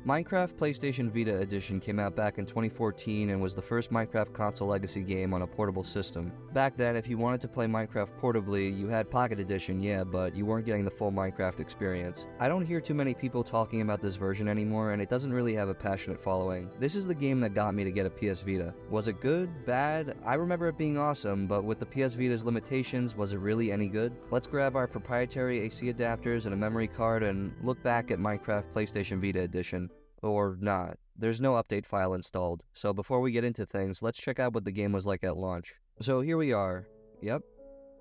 Minecraft PlayStation Vita Edition came out back in 2014 and was the first Minecraft console legacy game on a portable system. Back then, if you wanted to play Minecraft portably, you had Pocket Edition, yeah, but you weren't getting the full Minecraft experience. I don't hear too many people talking about this version anymore, and it doesn't really have a passionate following. This is the game that got me to get a PS Vita. Was it good? Bad? I remember it being awesome, but with the PS Vita's limitations, was it really any good? Let's grab our proprietary AC adapters and a memory card and look back at Minecraft PlayStation Vita Edition. Or not. There's no update file installed, so before we get into things, let's check out what the game was like at launch. So here we are. Yep,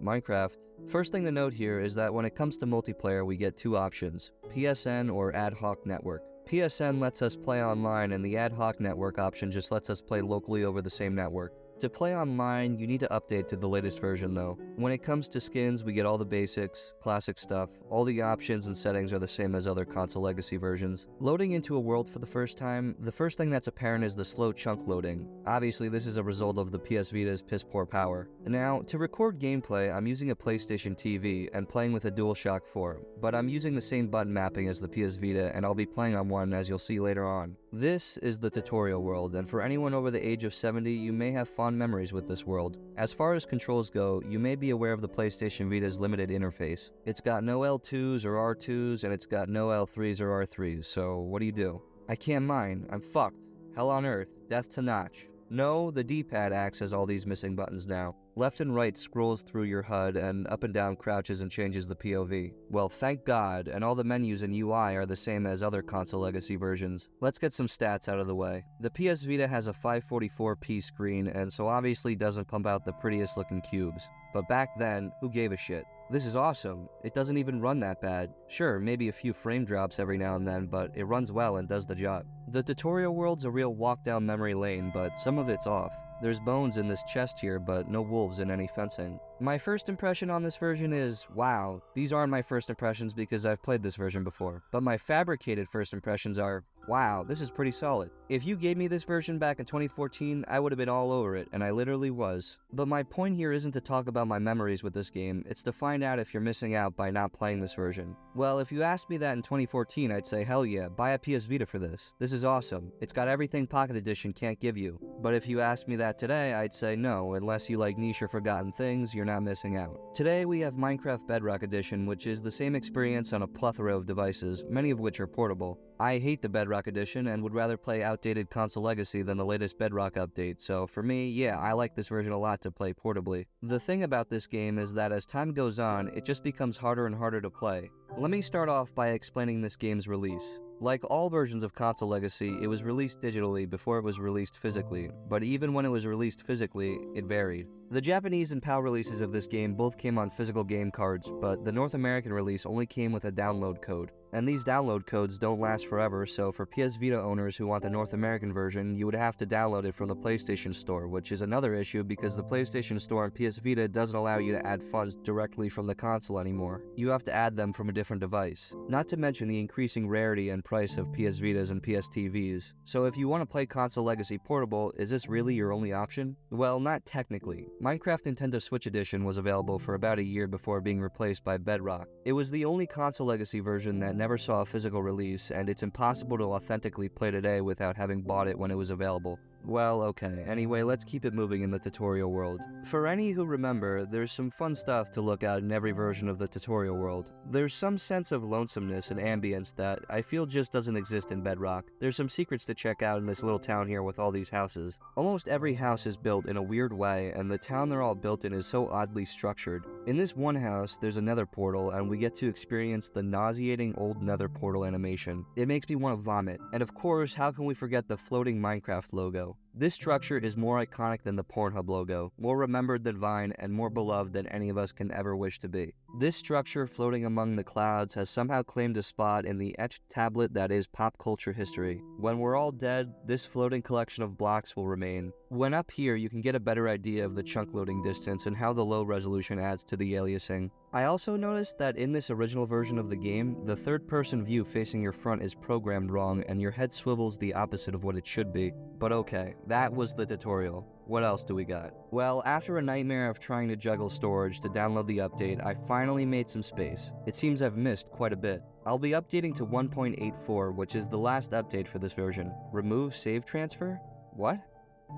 Minecraft. First thing to note here is that when it comes to multiplayer, we get two options, PSN or Ad Hoc Network. PSN lets us play online, and the Ad Hoc Network option just lets us play locally over the same network. To play online, you need to update to the latest version though. When it comes to skins, we get all the basics, classic stuff. All the options and settings are the same as other console legacy versions. Loading into a world for the first time, the first thing that's apparent is the slow chunk loading. Obviously, this is a result of the PS Vita's piss-poor power. Now, to record gameplay, I'm using a PlayStation TV and playing with a DualShock 4, but I'm using the same button mapping as the PS Vita, and I'll be playing on one as you'll see later on. This is the tutorial world, and for anyone over the age of 70, you may have fond memories with this world. As far as controls go, you may be aware of the PlayStation Vita's limited interface. It's got no L2s or R2s, and it's got no L3s or R3s, so what do? I can't mine. I'm fucked. Hell on earth. Death to notch. No, the D-pad acts as all these missing buttons now. Left and right scrolls through your HUD, and up and down crouches and changes the POV. Well, thank God, and all the menus and UI are the same as other console legacy versions. Let's get some stats out of the way. The PS Vita has a 544p screen, and so obviously doesn't pump out the prettiest looking cubes. But back then, who gave a shit? This is awesome. It doesn't even run that bad. Sure, maybe a few frame drops every now and then, but it runs well and does the job. The tutorial world's a real walk down memory lane, but some of it's off. There's bones in this chest here, but no wolves in any fencing. My first impression on this version is, wow, these aren't my first impressions because I've played this version before. But my fabricated first impressions are, wow, this is pretty solid. If you gave me this version back in 2014, I would have been all over it, and I literally was. But my point here isn't to talk about my memories with this game, it's to find out if you're missing out by not playing this version. Well, if you asked me that in 2014, I'd say hell yeah, buy a PS Vita for this. This is awesome. It's got everything Pocket Edition can't give you. But if you asked me that today, I'd say no, unless you like niche or forgotten things, you're not missing out. Today we have Minecraft Bedrock Edition, which is the same experience on a plethora of devices, many of which are portable. I hate the Bedrock Edition and would rather play outdated console legacy than the latest Bedrock update, so for me, yeah, I like this version a lot to play portably. The thing about this game is that as time goes on, it just becomes harder and harder to play. Let me start off by explaining this game's release. Like all versions of console legacy, it was released digitally before it was released physically, but even when it was released physically, it varied. The Japanese and PAL releases of this game both came on physical game cards, but the North American release only came with a download code. And these download codes don't last forever, so for PS Vita owners who want the North American version, you would have to download it from the PlayStation Store, which is another issue because the PlayStation Store on PS Vita doesn't allow you to add funds directly from the console anymore. You have to add them from a different device. Not to mention the increasing rarity and price of PS Vitas and PS TVs. So if you want to play console legacy portable, is this really your only option? Well, not technically. Minecraft Nintendo Switch Edition was available for about a year before being replaced by Bedrock. It was the only console legacy version that never saw a physical release, and it's impossible to authentically play today without having bought it when it was available. Well, okay, anyway, let's keep it moving in the tutorial world. For any who remember, there's some fun stuff to look at in every version of the tutorial world. There's some sense of lonesomeness and ambience that I feel just doesn't exist in Bedrock. There's some secrets to check out in this little town here with all these houses. Almost every house is built in a weird way, and the town they're all built in is so oddly structured. In this one house, there's a nether portal, and we get to experience the nauseating old nether portal animation. It makes me want to vomit. And of course, how can we forget the floating Minecraft logo? This structure is more iconic than the Pornhub logo, more remembered than Vine, and more beloved than any of us can ever wish to be. This structure floating among the clouds has somehow claimed a spot in the etched tablet that is pop culture history. When we're all dead, this floating collection of blocks will remain. When up here, you can get a better idea of the chunk loading distance and how the low resolution adds to the aliasing. I also noticed that in this original version of the game, the third-person view facing your front is programmed wrong and your head swivels the opposite of what it should be. But okay, That was the tutorial. What else do we got? Well, after a nightmare of trying to juggle storage to download the update, I finally made some space. It seems I've missed quite a bit. I'll be updating to 1.84, which is the last update for this version. Remove save transfer? What?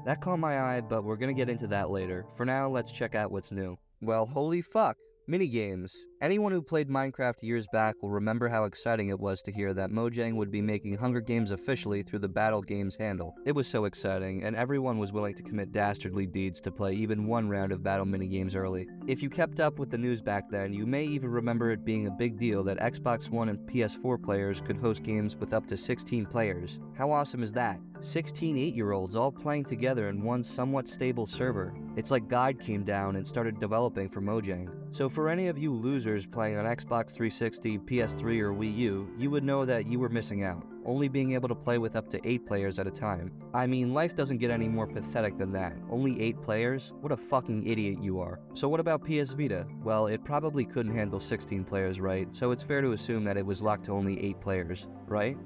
That caught my eye, but we're gonna get into that later. For now, let's check out what's new. Well, holy fuck. Minigames. Anyone who played Minecraft years back will remember how exciting it was to hear that Mojang would be making Hunger Games officially through the Battle Games handle. It was so exciting, and everyone was willing to commit dastardly deeds to play even one round of Battle Minigames early. If you kept up with the news back then, you may even remember it being a big deal that Xbox One and PS4 players could host games with up to 16 players. How awesome is that? 16 8-year-olds all playing together in one somewhat stable server. It's like God came down and started developing for Mojang. So for any of you losers playing on Xbox 360, PS3, or Wii U, you would know that you were missing out, only being able to play with up to 8 players at a time. I mean, life doesn't get any more pathetic than that. Only 8 players? What a fucking idiot you are. So what about PS Vita? Well, it probably couldn't handle 16 players, right? So it's fair to assume that it was locked to only 8 players, right?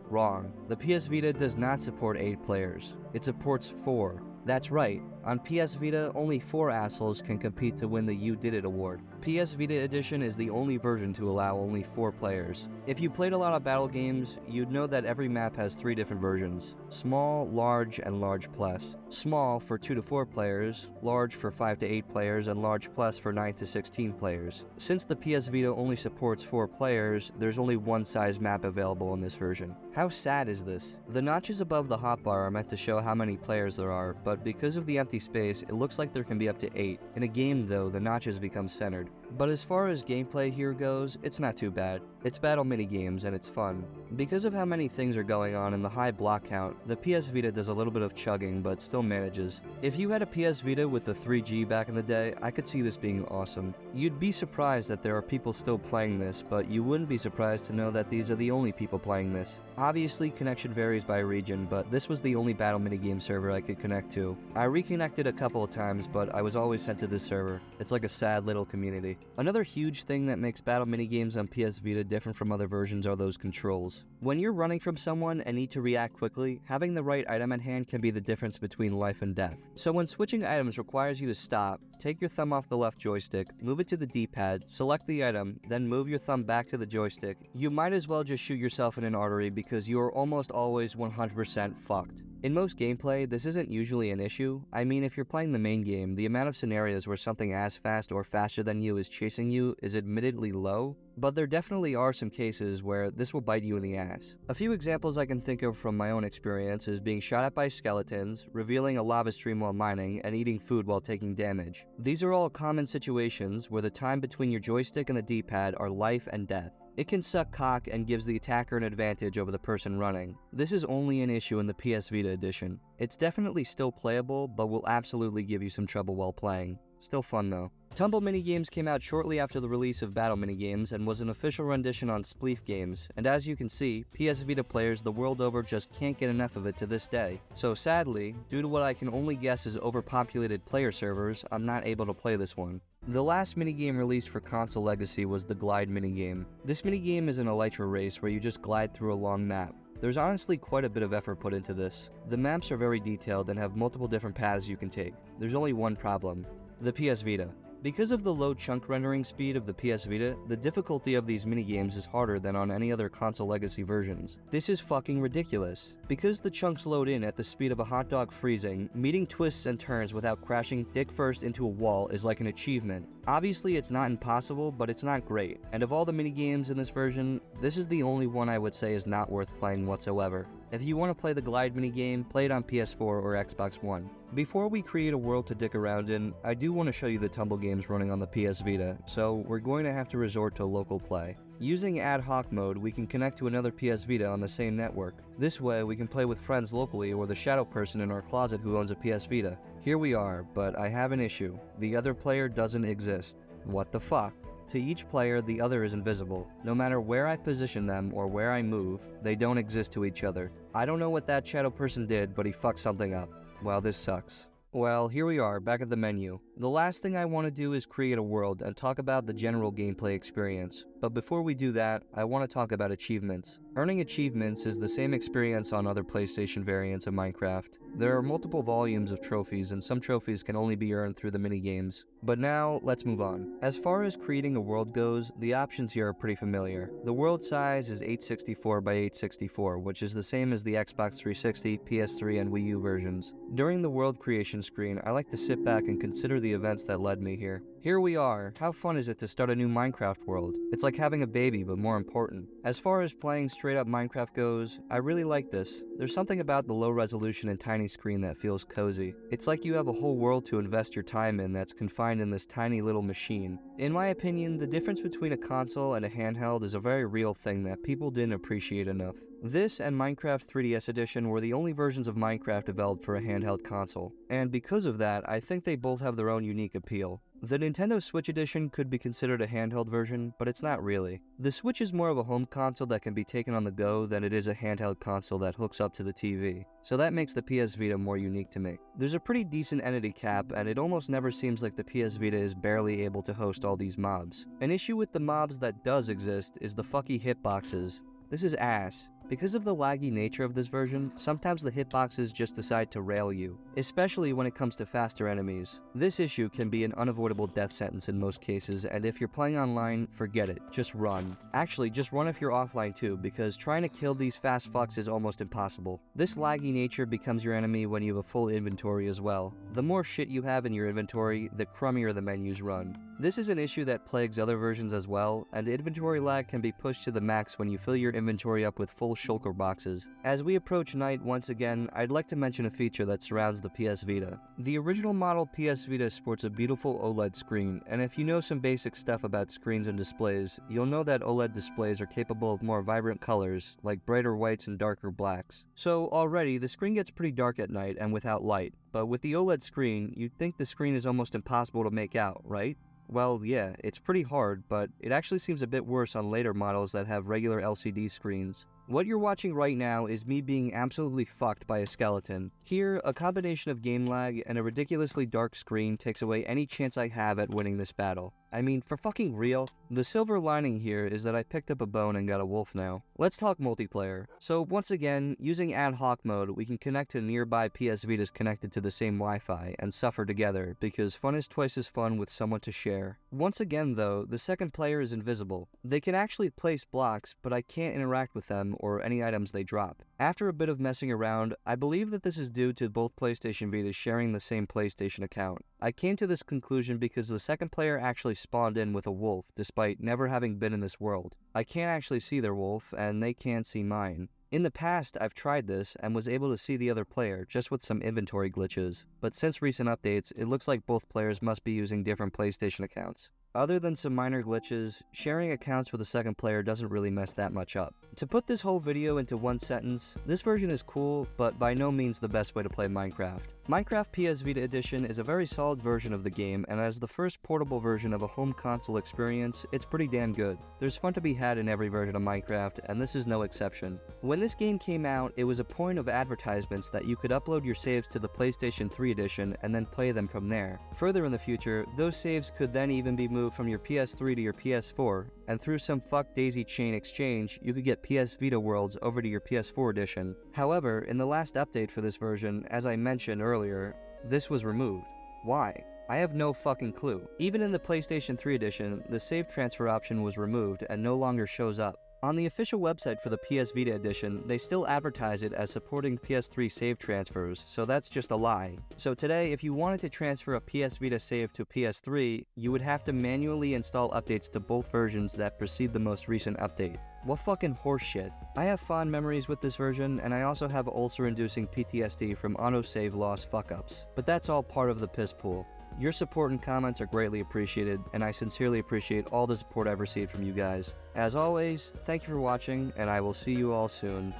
Wrong. The PS Vita does not support 8 players. It supports 4. That's right. On PS Vita, only 4 assholes can compete to win the You Did It award. PS Vita Edition is the only version to allow only 4 players. If you played a lot of battle games, you'd know that every map has 3 different versions: small, large, and large plus. Small for 2 to 4 players, large for 5 to 8 players, and large plus for 9 to 16 players. Since the PS Vita only supports 4 players, there's only one size map available in this version. How sad is this? The notches above the hotbar are meant to show how many players there are, but because of the empty space, it looks like there can be up to 8. In a game though, the notches become centered. But as far as gameplay here goes, it's not too bad. It's battle minigames and it's fun. Because of how many things are going on and the high block count, the PS Vita does a little bit of chugging but still manages. If you had a PS Vita with the 3G back in the day, I could see this being awesome. You'd be surprised that there are people still playing this, but you wouldn't be surprised to know that these are the only people playing this. Obviously, connection varies by region, but this was the only battle minigame server I could connect to. I reconnected a couple of times, but I was always sent to this server. It's like a sad little community. Another huge thing that makes battle minigames on PS Vita different from other versions are those controls. When you're running from someone and need to react quickly, having the right item at hand can be the difference between life and death. So when switching items requires you to stop, take your thumb off the left joystick, move it to the D-pad, select the item, then move your thumb back to the joystick, you might as well just shoot yourself in an artery because you are almost always 100% fucked. In most gameplay, this isn't usually an issue. I mean, if you're playing the main game, the amount of scenarios where something as fast or faster than you is chasing you is admittedly low, but there definitely are some cases where this will bite you in the ass. A few examples I can think of from my own experience is being shot at by skeletons, revealing a lava stream while mining, and eating food while taking damage. These are all common situations where the time between your joystick and the D-pad are life and death. It can suck cock and gives the attacker an advantage over the person running. This is only an issue in the PS Vita edition. It's definitely still playable, but will absolutely give you some trouble while playing. Still fun though. Tumble Minigames came out shortly after the release of Battle Minigames and was an official rendition on Spleef Games, and as you can see, PS Vita players the world over just can't get enough of it to this day. So sadly, due to what I can only guess is overpopulated player servers, I'm not able to play this one. The last minigame released for console legacy was the Glide minigame. This minigame is an elytra race where you just glide through a long map. There's honestly quite a bit of effort put into this. The maps are very detailed and have multiple different paths you can take. There's only one problem: the PS Vita. Because of the low chunk rendering speed of the PS Vita, the difficulty of these minigames is harder than on any other console legacy versions. This is fucking ridiculous. Because the chunks load in at the speed of a hot dog freezing, meeting twists and turns without crashing dick first into a wall is like an achievement. Obviously it's not impossible, but it's not great, and of all the minigames in this version, this is the only one I would say is not worth playing whatsoever. If you want to play the Glide minigame, play it on PS4 or Xbox One. Before we create a world to dick around in, I do want to show you the Tumble games running on the PS Vita, so we're going to have to resort to local play. Using ad hoc mode, we can connect to another PS Vita on the same network. This way, we can play with friends locally or the shadow person in our closet who owns a PS Vita. Here we are, but I have an issue. The other player doesn't exist. What the fuck? To each player, the other is invisible. No matter where I position them or where I move, they don't exist to each other. I don't know what that shadow person did, but he fucked something up. Well, this sucks. Well, here we are, back at the menu. The last thing I want to do is create a world and talk about the general gameplay experience. But before we do that, I want to talk about achievements. Earning achievements is the same experience on other PlayStation variants of Minecraft. There are multiple volumes of trophies, and some trophies can only be earned through the minigames. But now, let's move on. As far as creating a world goes, the options here are pretty familiar. The world size is 864 by 864, which is the same as the Xbox 360, PS3, and Wii U versions. During the world creation screen, I like to sit back and consider the events that led me here. Here we are. How fun is it to start a new Minecraft world? It's like having a baby, but more important. As far as playing straight up Minecraft goes, I really like this. There's something about the low resolution and tiny screen that feels cozy. It's like you have a whole world to invest your time in that's confined in this tiny little machine. In my opinion, the difference between a console and a handheld is a very real thing that people didn't appreciate enough. This and Minecraft 3DS Edition were the only versions of Minecraft developed for a handheld console, and because of that, I think they both have their own unique appeal. The Nintendo Switch Edition could be considered a handheld version, but it's not really. The Switch is more of a home console that can be taken on the go than it is a handheld console that hooks up to the TV, so that makes the PS Vita more unique to me. There's a pretty decent entity cap, and it almost never seems like the PS Vita is barely able to host all these mobs. An issue with the mobs that does exist is the fucky hitboxes. This is ass. Because of the laggy nature of this version, sometimes the hitboxes just decide to rail you, especially when it comes to faster enemies. This issue can be an unavoidable death sentence in most cases, and if you're playing online, forget it, just run. Actually, just run if you're offline too, because trying to kill these fast fucks is almost impossible. This laggy nature becomes your enemy when you have a full inventory as well. The more shit you have in your inventory, the crummier the menus run. This is an issue that plagues other versions as well, and inventory lag can be pushed to the max when you fill your inventory up with full shulker boxes. As we approach night once again, I'd like to mention a feature that surrounds the PS Vita. The original model PS Vita sports a beautiful OLED screen, and if you know some basic stuff about screens and displays, you'll know that OLED displays are capable of more vibrant colors, like brighter whites and darker blacks. So already, the screen gets pretty dark at night and without light, but with the OLED screen, you'd think the screen is almost impossible to make out, right? Well, yeah, it's pretty hard, but it actually seems a bit worse on later models that have regular LCD screens. What you're watching right now is me being absolutely fucked by a skeleton. Here, a combination of game lag and a ridiculously dark screen takes away any chance I have at winning this battle. I mean, for fucking real? The silver lining here is that I picked up a bone and got a wolf now. Let's talk multiplayer. So once again, using ad hoc mode, we can connect to nearby PS Vitas connected to the same Wi-Fi and suffer together, because fun is twice as fun with someone to share. Once again though, the second player is invisible. They can actually place blocks, but I can't interact with them or any items they drop. After a bit of messing around, I believe that this is due to both PlayStation Vitas sharing the same PlayStation account. I came to this conclusion because the second player actually spawned in with a wolf, despite never having been in this world. I can't actually see their wolf, and they can't see mine. In the past, I've tried this and was able to see the other player, just with some inventory glitches, but since recent updates, it looks like both players must be using different PlayStation accounts. Other than some minor glitches, sharing accounts with a second player doesn't really mess that much up. To put this whole video into one sentence, this version is cool, but by no means the best way to play Minecraft. Minecraft PS Vita Edition is a very solid version of the game, and as the first portable version of a home console experience, it's pretty damn good. There's fun to be had in every version of Minecraft, and this is no exception. When this game came out, it was a point of advertisements that you could upload your saves to the PlayStation 3 edition and then play them from there. Further in the future, those saves could then even be moved from your PS3 to your PS4, and through some fuck daisy chain exchange, you could get PS Vita worlds over to your PS4 edition. However, in the last update for this version, as I mentioned earlier, this was removed. Why? I have no fucking clue. Even in the PlayStation 3 edition, the save transfer option was removed and no longer shows up. On the official website for the PS Vita edition, they still advertise it as supporting PS3 save transfers, so that's just a lie. So today, if you wanted to transfer a PS Vita save to PS3, you would have to manually install updates to both versions that precede the most recent update. What fucking horseshit. I have fond memories with this version, and I also have ulcer-inducing PTSD from autosave loss fuck-ups. But that's all part of the piss pool. Your support and comments are greatly appreciated, and I sincerely appreciate all the support I've received from you guys. As always, thank you for watching, and I will see you all soon.